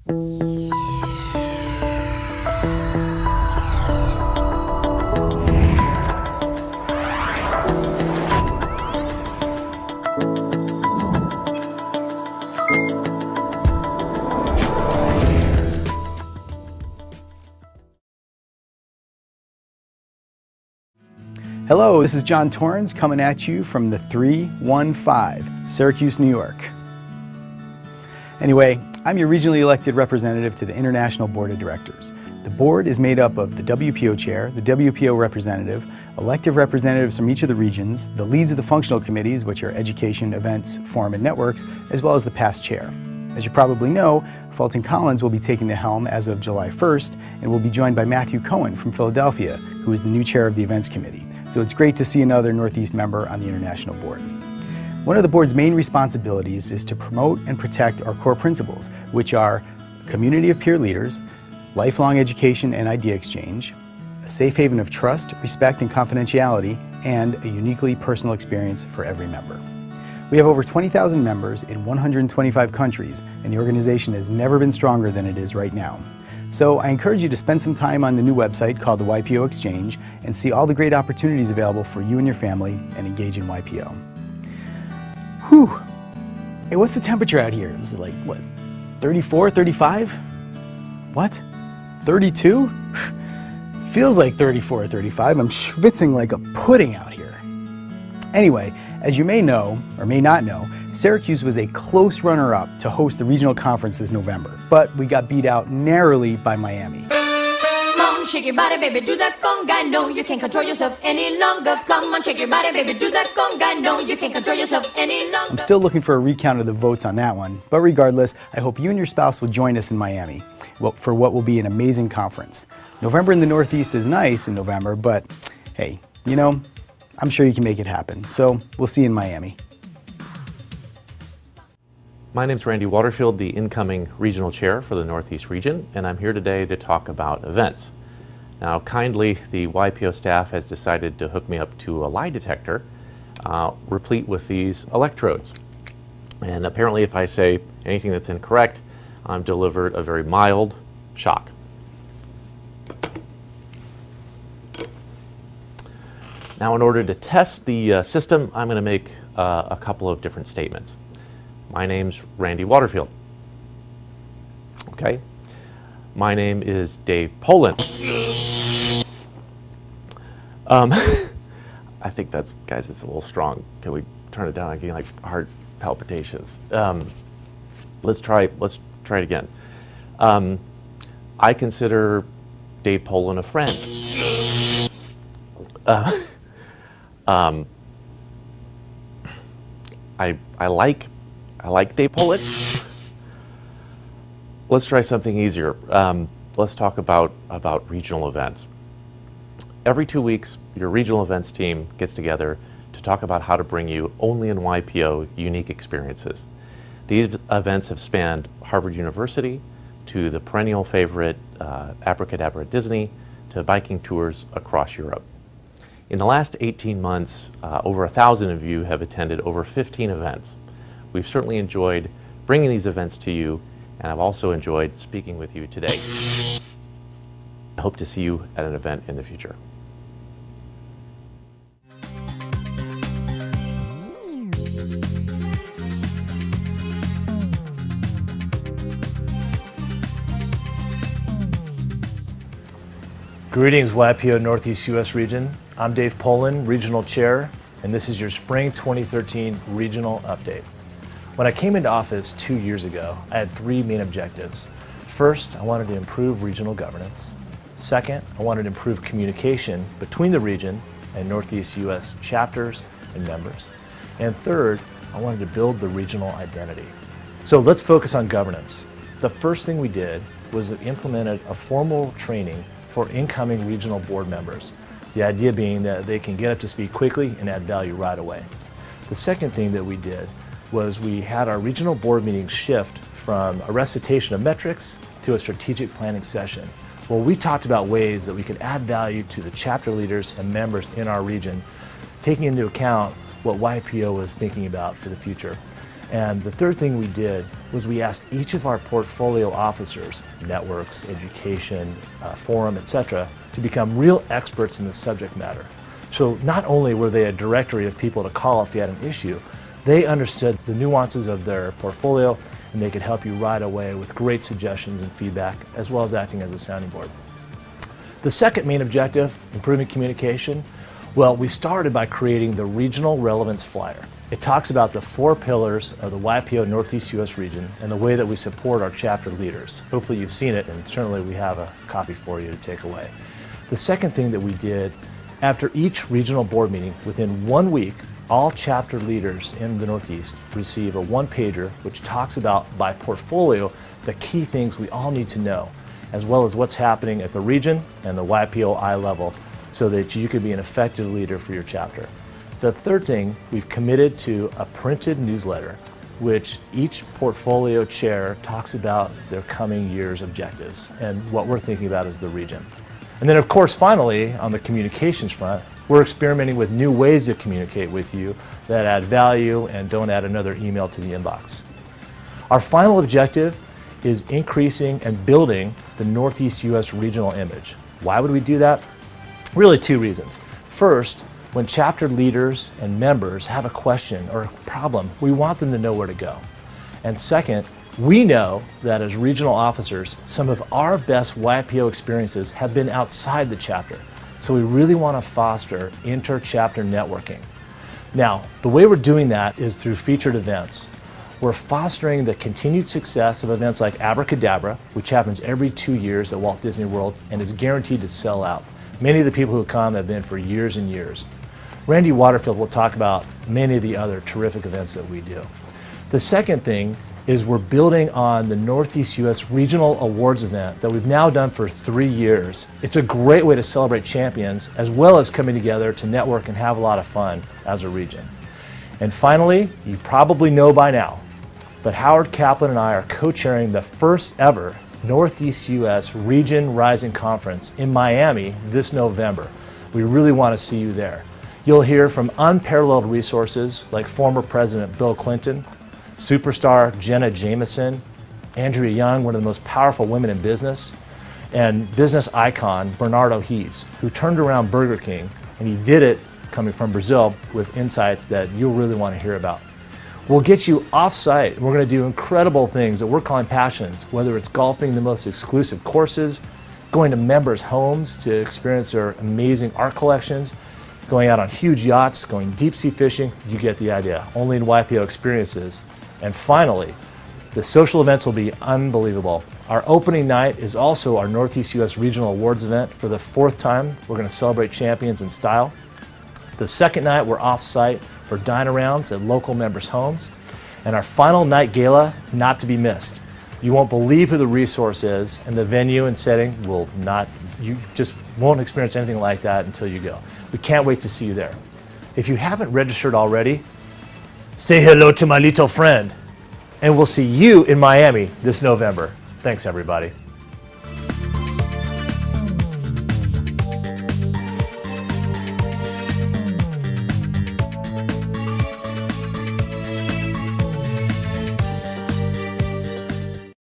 Hello, this is John Torrens coming at you from the 315, Syracuse, New York. Anyway, I'm your regionally elected representative to the International Board of Directors. The board is made up of the WPO chair, the WPO representative, elective representatives from each of the regions, the leads of the functional committees, which are education, events, forum, and networks, as well as the past chair. As you probably know, Fulton Collins will be taking the helm as of July 1st and will be joined by Matthew Cohen from Philadelphia, who is the new chair of the events committee. So it's great to see another Northeast member on the International Board. One of the board's main responsibilities is to promote and protect our core principles, which are a community of peer leaders, lifelong education and idea exchange, a safe haven of trust, respect, and confidentiality, and a uniquely personal experience for every member. We have over 20,000 members in 125 countries, and the organization has never been stronger than it is right now. So I encourage you to spend some time on the new website called the YPO Exchange and see all the great opportunities available for you and your family and engage in YPO. Whew. Hey, what's the temperature out here? Is it like, what, 34, 35? What? 32? Feels like 34 or 35. I'm schwitzing like a pudding out here. Anyway, as you may know, or may not know, Syracuse was a close runner-up to host the regional conference this November, but we got beat out narrowly by Miami. Come on, shake your body, baby, do that conga. No, you can't control yourself any longer. Come on, shake your body, baby, do that conga. No, you can't control yourself any longer. I'm still looking for a recount of the votes on that one, but regardless, I hope you and your spouse will join us in Miami for what will be an amazing conference. November in the Northeast is nice in November, but hey, you know, I'm sure you can make it happen. So we'll see you in Miami. My name is Randy Waterfield, the incoming regional chair for the Northeast region, and I'm here today to talk about events. Now, kindly, the YPO staff has decided to hook me up to a lie detector, replete with these electrodes. And apparently, if I say anything that's incorrect, I'm delivered a very mild shock. Now, in order to test the system, I'm going to make a couple of different statements. My name's Randy Waterfield. Okay. My name is Dave Poland. I think that's, guys, it's a little strong. Can we turn it down? I'm getting like heart palpitations. Let's try it again. I consider Dave Poland a friend. I like Dave Poland. Let's try something easier. Let's talk about regional events. Every 2 weeks, your regional events team gets together to talk about how to bring you only in YPO unique experiences. These events have spanned Harvard University to the perennial favorite Abracadabra Disney to biking tours across Europe. In the last 18 months, over 1,000 of you have attended over 15 events. We've certainly enjoyed bringing these events to you, and I've also enjoyed speaking with you today. I hope to see you at an event in the future. Greetings, YPO Northeast US region. I'm Dave Poland, regional chair, and this is your spring 2013 regional update. When I came into office 2 years ago, I had three main objectives. First, I wanted to improve regional governance. Second, I wanted to improve communication between the region and Northeast US chapters and members. And third, I wanted to build the regional identity. So let's focus on governance. The first thing we did was implemented a formal training for incoming regional board members. The idea being that they can get up to speed quickly and add value right away. The second thing that we did was we had our regional board meetings shift from a recitation of metrics to a strategic planning session, where we talked about ways that we could add value to the chapter leaders and members in our region, taking into account what YPO was thinking about for the future. And the third thing we did was we asked each of our portfolio officers, networks, education, forum, etc., to become real experts in the subject matter. So not only were they a directory of people to call if you had an issue, they understood the nuances of their portfolio, and they could help you right away with great suggestions and feedback, as well as acting as a sounding board. The second main objective, improving communication, well, we started by creating the Regional Relevance Flyer. It talks about the 4 pillars of the YPO Northeast US region and the way that we support our chapter leaders. Hopefully you've seen it, and certainly we have a copy for you to take away. The second thing that we did, after each regional board meeting, within 1 week, all chapter leaders in the Northeast receive a 1-pager which talks about, by portfolio, the key things we all need to know, as well as what's happening at the region and the YPO eye level, so that you could be an effective leader for your chapter. The third thing, we've committed to a printed newsletter, which each portfolio chair talks about their coming year's objectives and what we're thinking about as the region. And then of course, finally, on the communications front, we're experimenting with new ways to communicate with you that add value and don't add another email to the inbox. Our final objective is increasing and building the Northeast US regional image. Why would we do that? Really 2 reasons. First, when chapter leaders and members have a question or a problem, we want them to know where to go. And second, we know that as regional officers, some of our best YPO experiences have been outside the chapter. So we really want to foster inter-chapter networking. Now, the way we're doing that is through featured events. We're fostering the continued success of events like Abracadabra, which happens every 2 years at Walt Disney World and is guaranteed to sell out. Many of the people who come have been for years and years. Randy Waterfield will talk about many of the other terrific events that we do. The second thing is we're building on the Northeast US Regional Awards event that we've now done for 3 years. It's a great way to celebrate champions, as well as coming together to network and have a lot of fun as a region. And finally, you probably know by now, but Howard Kaplan and I are co-chairing the first ever Northeast US Region Rising Conference in Miami this November. We really want to see you there. You'll hear from unparalleled resources like former President Bill Clinton, superstar Jenna Jameson, Andrea Young, one of the most powerful women in business, and business icon Bernardo Hees, who turned around Burger King, and he did it coming from Brazil with insights that you'll really want to hear about. We'll get you off-site. We're going to do incredible things that we're calling passions, whether it's golfing the most exclusive courses, going to members' homes to experience their amazing art collections, going out on huge yachts, going deep-sea fishing. You get the idea. Only in YPO experiences. And finally, the social events will be unbelievable. Our opening night is also our Northeast US Regional Awards event. For the 4th time, we're going to celebrate champions in style. The second night, we're off-site for dine-arounds at local members' homes. And our final night gala, not to be missed. You won't believe who the resource is, and the venue and setting will not, you just won't experience anything like that until you go. We can't wait to see you there. If you haven't registered already, say hello to my little friend, and we'll see you in Miami this November. Thanks, everybody.